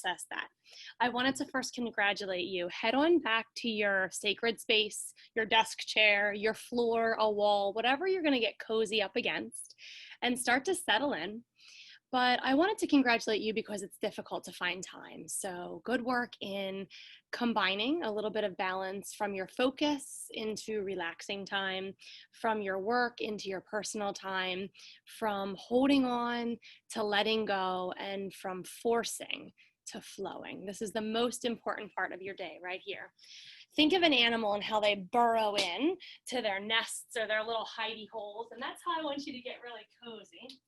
access that. I wanted to first congratulate you. Head on back to your sacred space, your desk chair, your floor, a wall, whatever you're going to get cozy up against, and start to settle in. But I wanted to congratulate you because it's difficult to find time. So good work in combining a little bit of balance from your focus into relaxing time, from your work into your personal time, from holding on to letting go, and from forcing to flowing. This is the most important part of your day right here. Think of an animal and how they burrow in to their nests or their little hidey holes. And that's how I want you to get really cozy.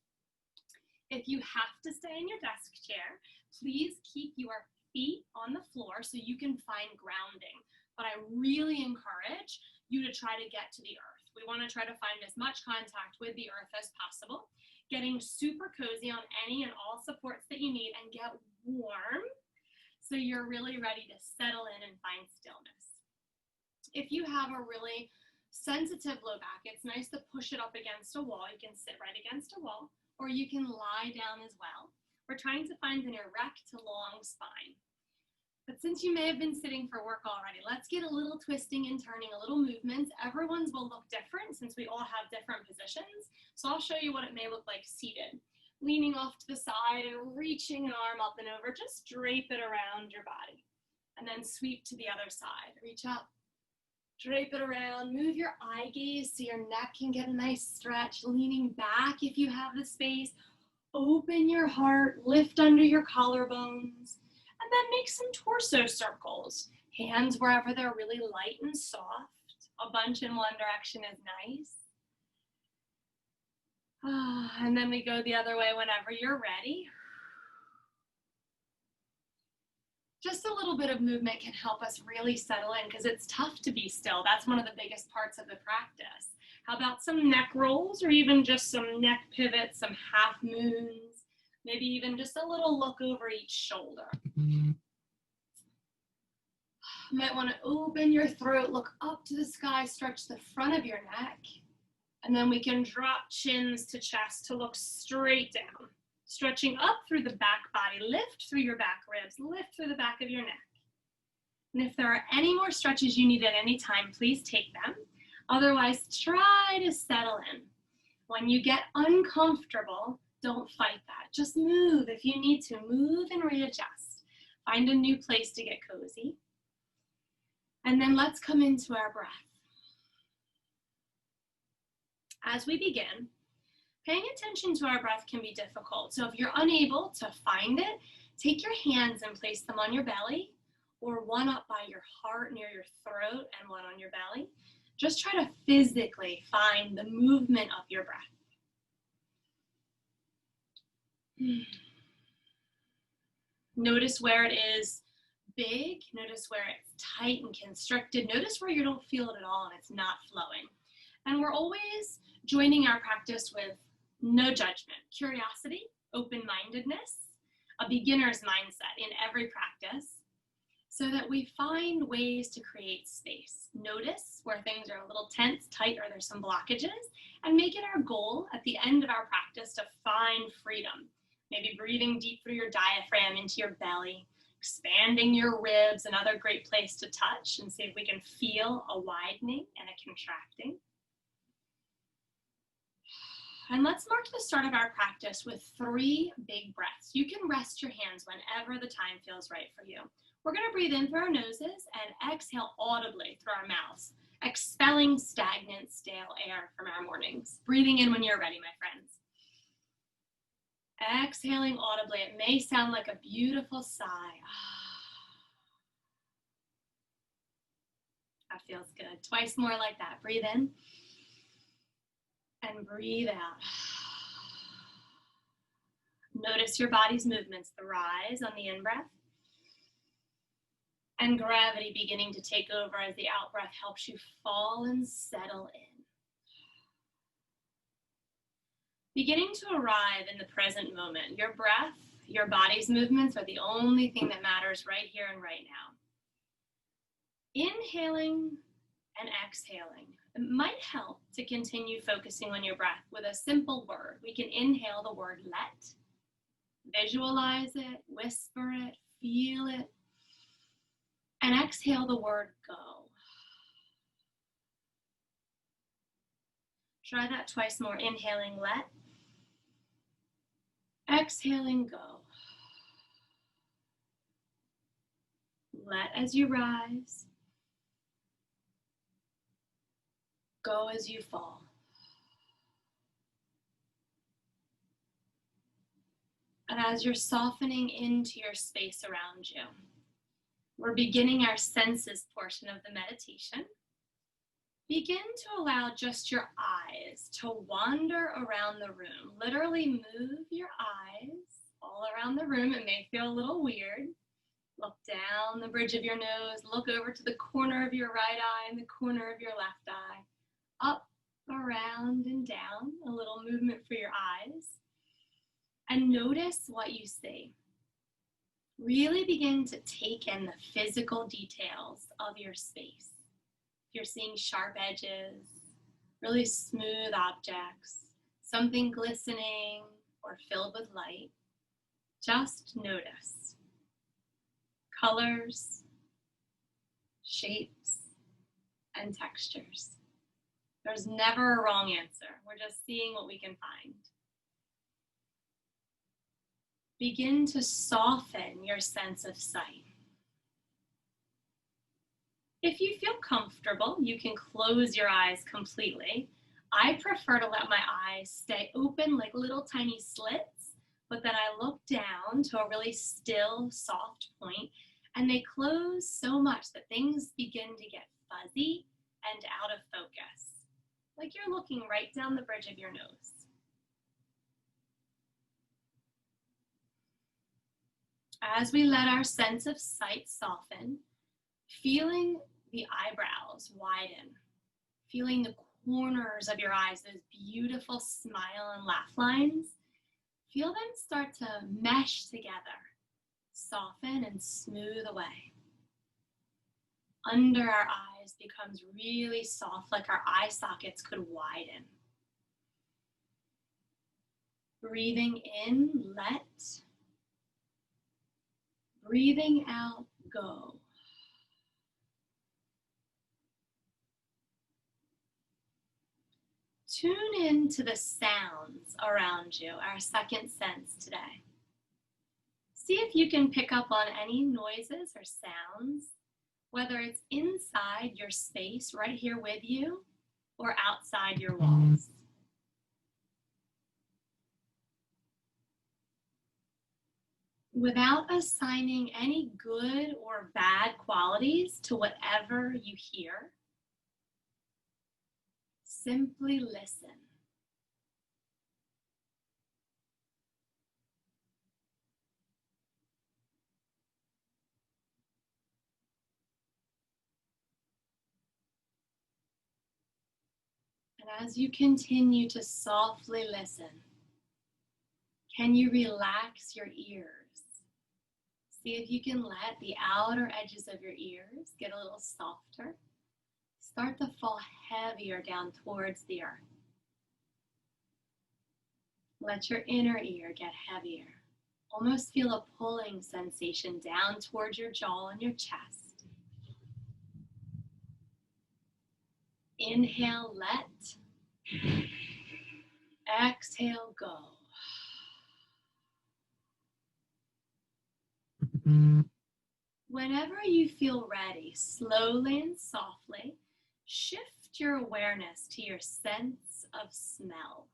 If you have to stay in your desk chair, please keep your feet on the floor so you can find grounding. But I really encourage you to try to get to the earth. We want to try to find as much contact with the earth as possible, getting super cozy on any and all supports that you need, and get warm so you're really ready to settle in and find stillness. If you have a really sensitive low back, it's nice to push it up against a wall. You can sit right against a wall, or you can lie down as well. We're trying to find an erect to long spine. But since you may have been sitting for work already, let's get a little twisting and turning, a little movement. Everyone's will look different since we all have different positions. So I'll show you what it may look like seated. Leaning off to the side and reaching an arm up and over, just drape it around your body. And then sweep to the other side. Reach up, drape it around, move your eye gaze so your neck can get a nice stretch, leaning back if you have the space. Open your heart, lift under your collarbones, and then make some torso circles. Hands wherever they're really light and soft. A bunch in one direction is nice. And then we go the other way whenever you're ready. Just a little bit of movement can help us really settle in because it's tough to be still. That's one of the biggest parts of the practice. How about some neck rolls or even just some neck pivots, some half moons, maybe even just a little look over each shoulder. You might want to open your throat, look up to the sky, stretch the front of your neck, and then we can drop chins to chest to look straight down. Stretching up through the back body, lift through your back ribs, lift through the back of your neck. And if there are any more stretches you need at any time, please take them. Otherwise, try to settle in. When you get uncomfortable, don't fight that. Just move if you need to. Move and readjust. Find a new place to get cozy. And then let's come into our breath. As we begin, paying attention to our breath can be difficult. So if you're unable to find it, take your hands and place them on your belly, or one up by your heart near your throat and one on your belly. Just try to physically find the movement of your breath. Notice where it is big. Notice where it's tight and constricted. Notice where you don't feel it at all and it's not flowing. And we're always joining our practice with no judgment, curiosity, open-mindedness, a beginner's mindset in every practice, so that we find ways to create space. Notice where things are a little tense, tight, or there's some blockages, and make it our goal at the end of our practice to find freedom. Maybe breathing deep through your diaphragm into your belly, expanding your ribs, another great place to touch, and see if we can feel a widening and a contracting. And let's mark the start of our practice with 3 big breaths. You can rest your hands whenever the time feels right for you. We're going to breathe in through our noses and exhale audibly through our mouths, expelling stagnant, stale air from our mornings. Breathing in when you're ready, my friends. Exhaling audibly. It may sound like a beautiful sigh. That feels good. Twice more like that. Breathe in. And breathe out. Notice your body's movements, the rise on the in-breath, and gravity beginning to take over as the out-breath helps you fall and settle in. Beginning to arrive in the present moment. Your breath, your body's movements are the only thing that matters right here and right now. Inhaling and exhaling. It might help to continue focusing on your breath with a simple word. We can inhale the word let, visualize it, whisper it, feel it. And exhale the word go. Try that twice more. Inhaling, let. Exhaling, go. Let as you rise. Go as you fall. And as you're softening into your space around you, we're beginning our senses portion of the meditation. Begin to allow just your eyes to wander around the room. Literally move your eyes all around the room. It may feel a little weird. Look down the bridge of your nose. Look over to the corner of your right eye and the corner of your left eye. Up, around, and down. A little movement for your eyes. And notice what you see. Really begin to take in the physical details of your space. If you're seeing sharp edges, really smooth objects, something glistening or filled with light, just notice. Colors, shapes, and textures. There's never a wrong answer. We're just seeing what we can find. Begin to soften your sense of sight. If you feel comfortable, you can close your eyes completely. I prefer to let my eyes stay open like little tiny slits, but then I look down to a really still, soft point, and they close so much that things begin to get fuzzy and out of focus, like you're looking right down the bridge of your nose. As we let our sense of sight soften, feeling the eyebrows widen, feeling the corners of your eyes, those beautiful smile and laugh lines, feel them start to mesh together, soften and smooth away. Under our eyes becomes really soft, like our eye sockets could widen. Breathing in, let. Breathing out, go. Tune in to the sounds around you, our second sense today. See if you can pick up on any noises or sounds, whether it's inside your space right here with you or outside your walls. Without assigning any good or bad qualities to whatever you hear, simply listen. And as you continue to softly listen, can you relax your ears? See if you can let the outer edges of your ears get a little softer. Start to fall heavier down towards the earth. Let your inner ear get heavier. Almost feel a pulling sensation down towards your jaw and your chest. Inhale, let. Exhale, go. Whenever you feel ready, slowly and softly, shift your awareness to your sense of smell.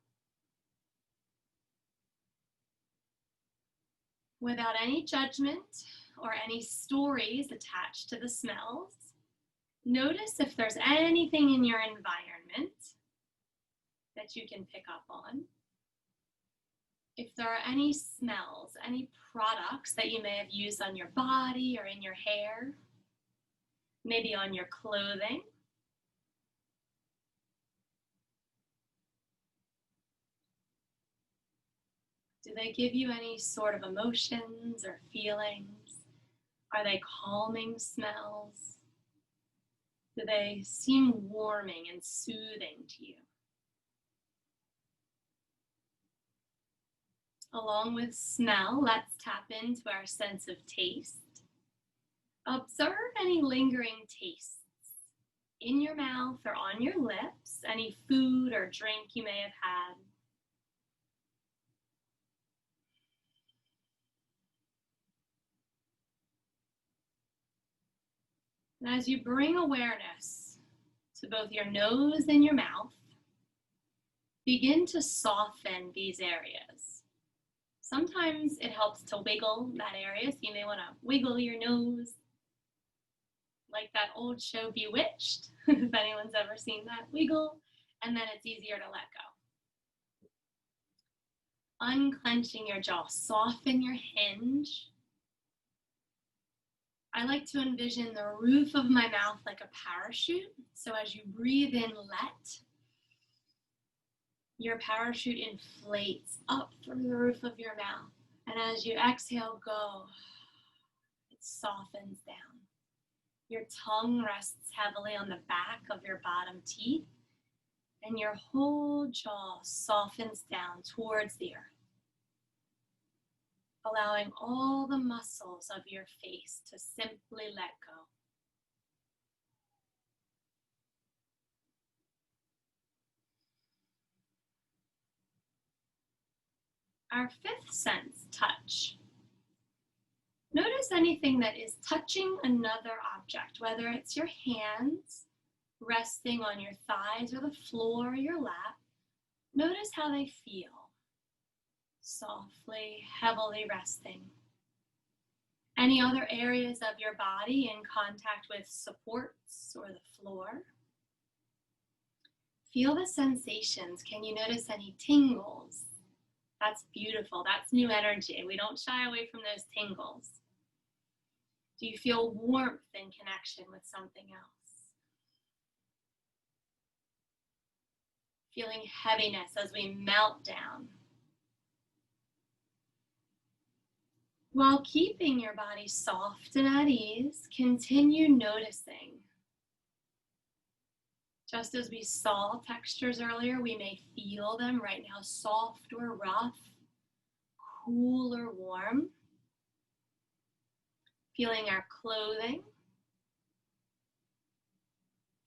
Without any judgment or any stories attached to the smells, notice if there's anything in your environment that you can pick up on. If there are any smells, any products that you may have used on your body or in your hair, maybe on your clothing. Do they give you any sort of emotions or feelings? Are they calming smells? Do they seem warming and soothing to you? Along with smell, let's tap into our sense of taste. Observe any lingering tastes in your mouth or on your lips, any food or drink you may have had. And as you bring awareness to both your nose and your mouth, begin to soften these areas. Sometimes it helps to wiggle that area, so you may want to wiggle your nose, like that old show Bewitched, if anyone's ever seen that. Wiggle, and then it's easier to let go. Unclenching your jaw, soften your hinge. I like to envision the roof of my mouth like a parachute. So as you breathe in, let your parachute inflates up through the roof of your mouth. And as you exhale, go, it softens down. Your tongue rests heavily on the back of your bottom teeth, and your whole jaw softens down towards the earth, allowing all the muscles of your face to simply let go. Our fifth sense, touch. Notice anything that is touching another object, whether it's your hands resting on your thighs or the floor or your lap. Notice how they feel, softly, heavily resting. Any other areas of your body in contact with supports or the floor? Feel the sensations. Can you notice any tingles? That's beautiful. That's new energy. We don't shy away from those tingles. Do you feel warmth in connection with something else? Feeling heaviness as we melt down. While keeping your body soft and at ease, continue noticing. Just as we saw textures earlier, we may feel them right now, soft or rough, cool or warm. Feeling our clothing.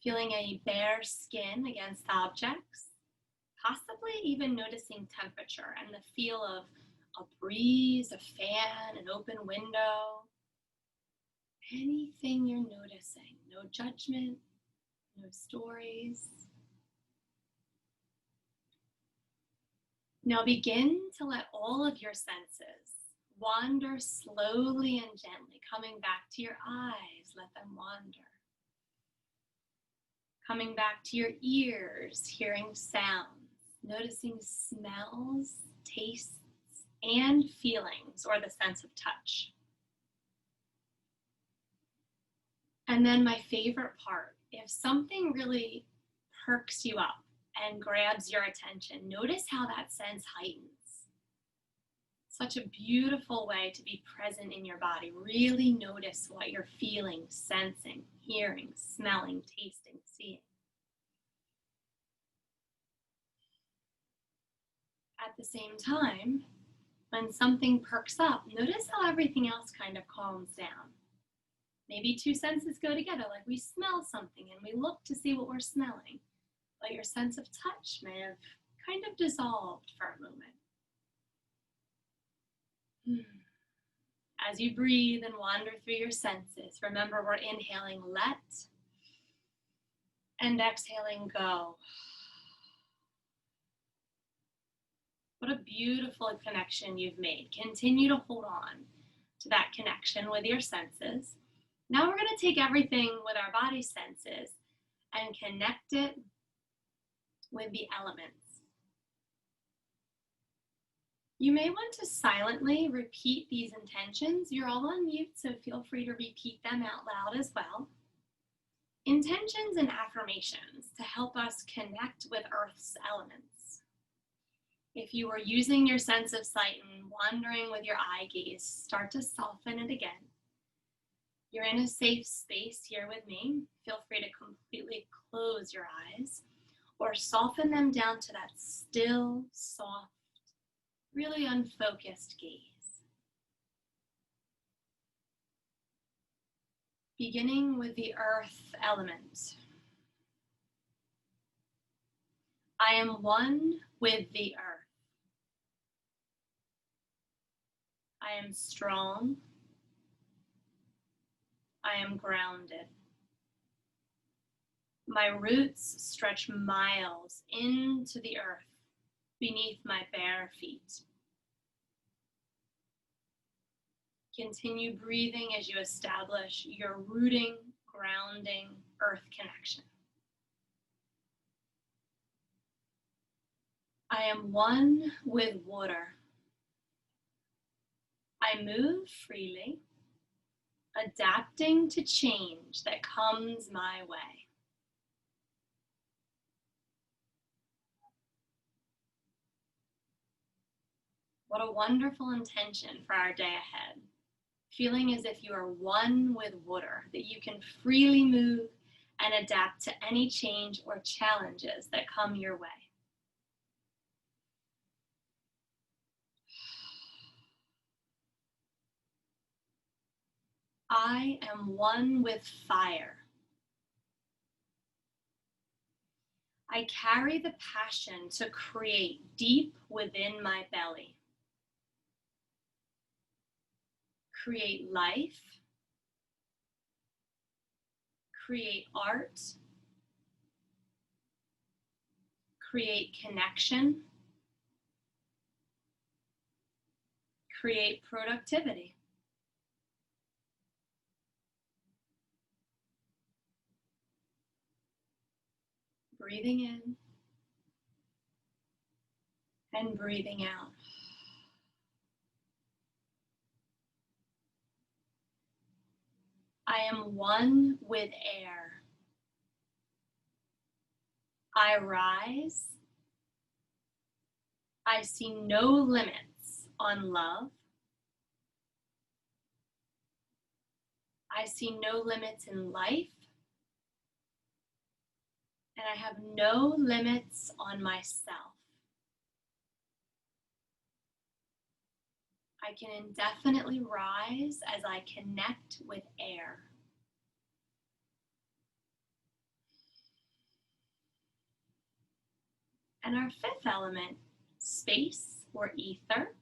Feeling any bare skin against objects. Possibly even noticing temperature and the feel of a breeze, a fan, an open window. Anything you're noticing. No judgment, no stories. Now begin to let all of your senses wander slowly and gently, coming back to your eyes, let them wander. Coming back to your ears, hearing sounds, noticing smells, tastes, and feelings, or the sense of touch. And then my favorite part, if something really perks you up and grabs your attention, notice how that sense heightens. Such a beautiful way to be present in your body. Really notice what you're feeling, sensing, hearing, smelling, tasting, seeing. At the same time, when something perks up, notice how everything else kind of calms down. Maybe two senses go together, like we smell something and we look to see what we're smelling, but your sense of touch may have kind of dissolved for a moment. As you breathe and wander through your senses, remember we're inhaling let and exhaling go. What a beautiful connection you've made. Continue to hold on to that connection with your senses. Now we're going to take everything with our body senses and connect it with the elements. You may want to silently repeat these intentions. You're all on mute, so feel free to repeat them out loud as well. Intentions and affirmations to help us connect with Earth's elements. If you are using your sense of sight and wandering with your eye gaze, start to soften it again. You're in a safe space here with me. Feel free to completely close your eyes or soften them down to that still, soft really unfocused gaze. Beginning with the earth element. I am one with the earth. I am strong. I am grounded. My roots stretch miles into the earth beneath my bare feet. Continue breathing as you establish your rooting, grounding earth connection. I am one with water. I move freely, adapting to change that comes my way. What a wonderful intention for our day ahead. Feeling as if you are one with water, that you can freely move and adapt to any change or challenges that come your way. I am one with fire. I carry the passion to create deep within my belly. Create life, create art, create connection, create productivity. Breathing in and breathing out. I am one with air. I rise. I see no limits on love. I see no limits in life. And I have no limits on myself. I can indefinitely rise as I connect with air. And our fifth element, space or ether.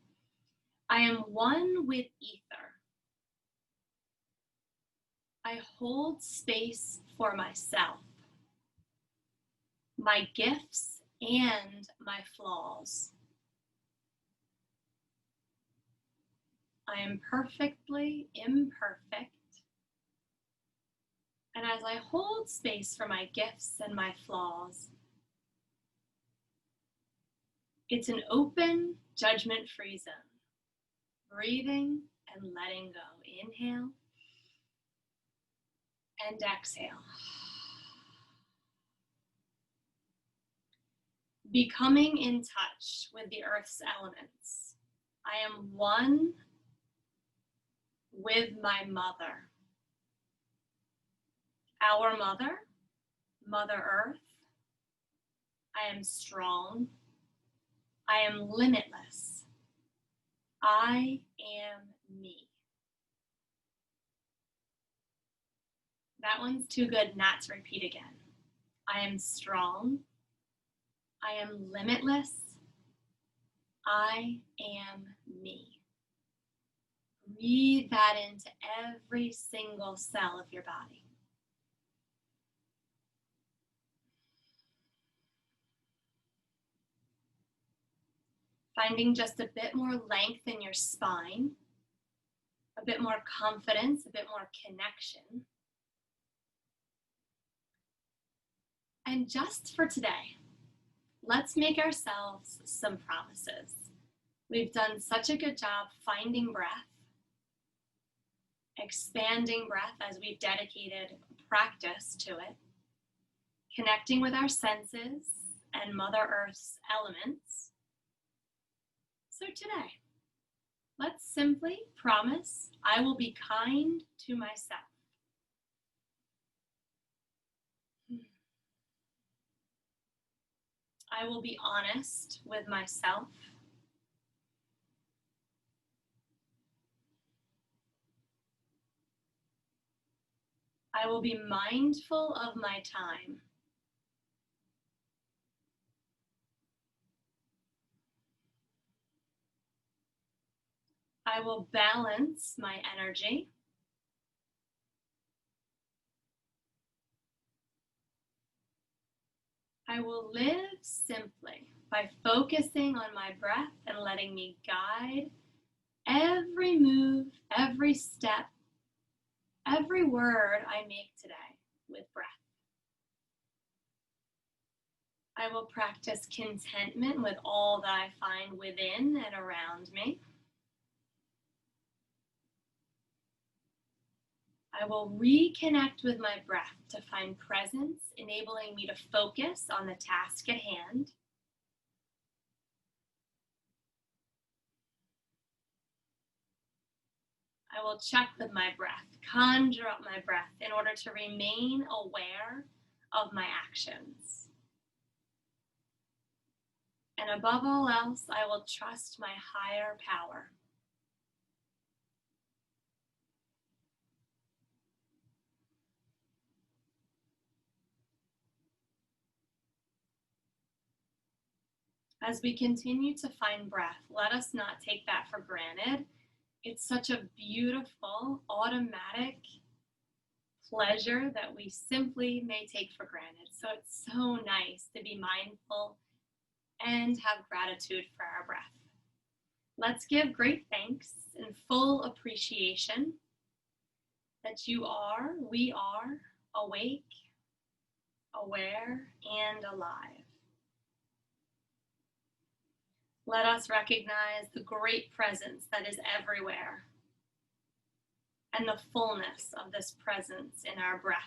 I am one with ether. I hold space for myself, my gifts and my flaws. I am perfectly imperfect. And as I hold space for my gifts and my flaws, it's an open, judgment-free zone. Breathing and letting go. Inhale and exhale. Becoming in touch with the earth's elements. I am one with my mother. Our mother, Mother Earth. I am strong. I am limitless. I am me. That one's too good not to repeat again. I am strong. I am limitless. I am me. Breathe that into every single cell of your body. Finding just a bit more length in your spine, a bit more confidence, a bit more connection. And just for today, let's make ourselves some promises. We've done such a good job finding breath, expanding breath as we've dedicated practice to it, connecting with our senses and Mother Earth's elements. So today, let's simply promise I will be kind to myself. I will be honest with myself. I will be mindful of my time. I will balance my energy. I will live simply by focusing on my breath and letting me guide every move, every step, every word I make today with breath. I will practice contentment with all that I find within and around me. I will reconnect with my breath to find presence, enabling me to focus on the task at hand. I will check with my breath, conjure up my breath in order to remain aware of my actions. And above all else, I will trust my higher power. As we continue to find breath, let us not take that for granted. It's such a beautiful, automatic pleasure that we simply may take for granted. So it's so nice to be mindful and have gratitude for our breath. Let's give great thanks and full appreciation that we are awake, aware, and alive. Let us recognize the great presence that is everywhere and the fullness of this presence in our breath.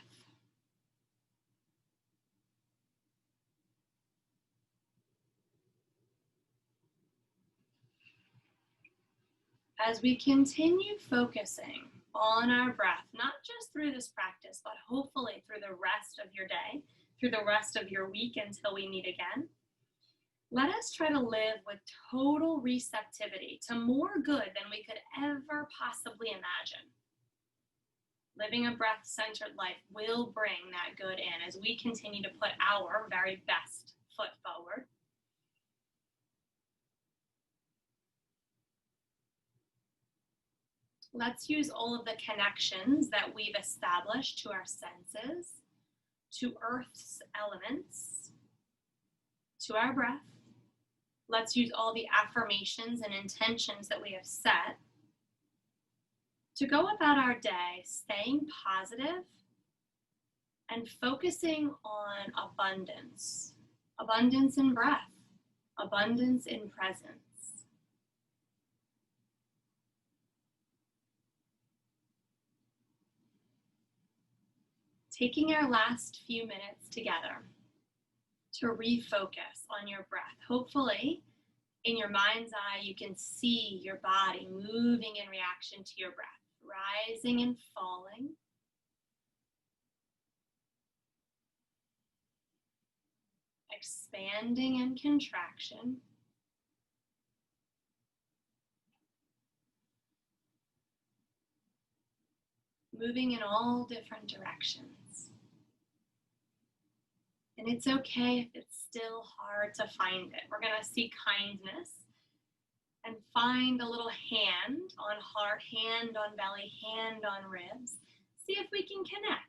As we continue focusing on our breath, not just through this practice, but hopefully through the rest of your day, through the rest of your week until we meet again, let us try to live with total receptivity to more good than we could ever possibly imagine. Living a breath-centered life will bring that good in as we continue to put our very best foot forward. Let's use all of the connections that we've established to our senses, to Earth's elements, to our breath. Let's use all the affirmations and intentions that we have set to go about our day staying positive and focusing on abundance. Abundance in breath, abundance in presence. Taking our last few minutes together to refocus on your breath. Hopefully, in your mind's eye, you can see your body moving in reaction to your breath, rising and falling. Expanding and contraction. Moving in all different directions. And it's okay if it's still hard to find it. We're going to see kindness and find a little hand on heart, hand on belly, hand on ribs. See if we can connect.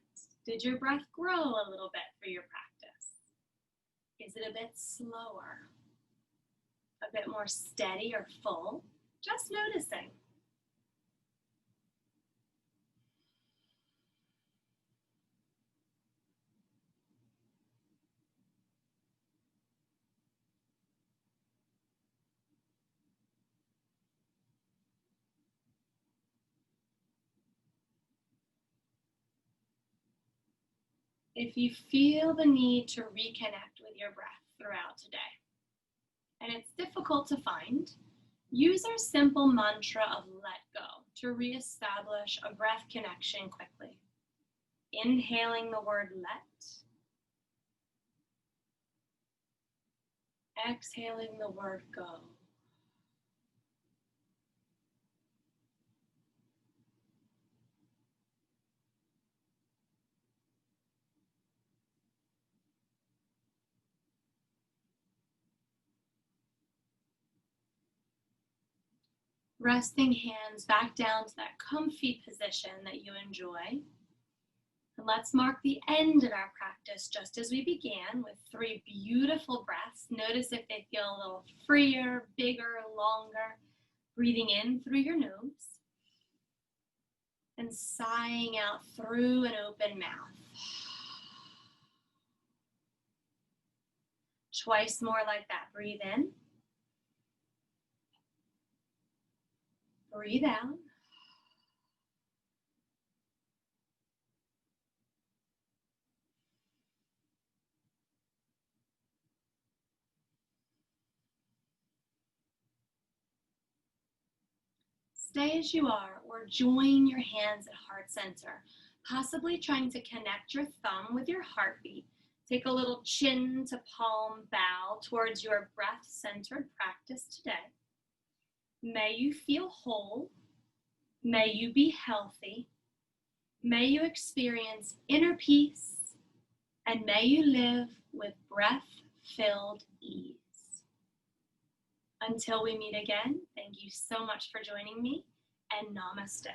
Did your breath grow a little bit for your practice? Is it a bit slower? A bit more steady or full? Just noticing. If you feel the need to reconnect with your breath throughout today, and it's difficult to find, use our simple mantra of let go to reestablish a breath connection quickly. Inhaling the word let. Exhaling the word go. Resting hands back down to that comfy position that you enjoy. And let's mark the end of our practice just as we began with 3 beautiful breaths. Notice if they feel a little freer, bigger, longer. Breathing in through your nose and sighing out through an open mouth. Twice more like that. Breathe in. Breathe out. Stay as you are or join your hands at heart center, possibly trying to connect your thumb with your heartbeat. Take a little chin to palm bow towards your breath-centered practice today. May you feel whole. May you be healthy. May you experience inner peace. And may you live with breath-filled ease. Until we meet again, thank you so much for joining me, and namaste.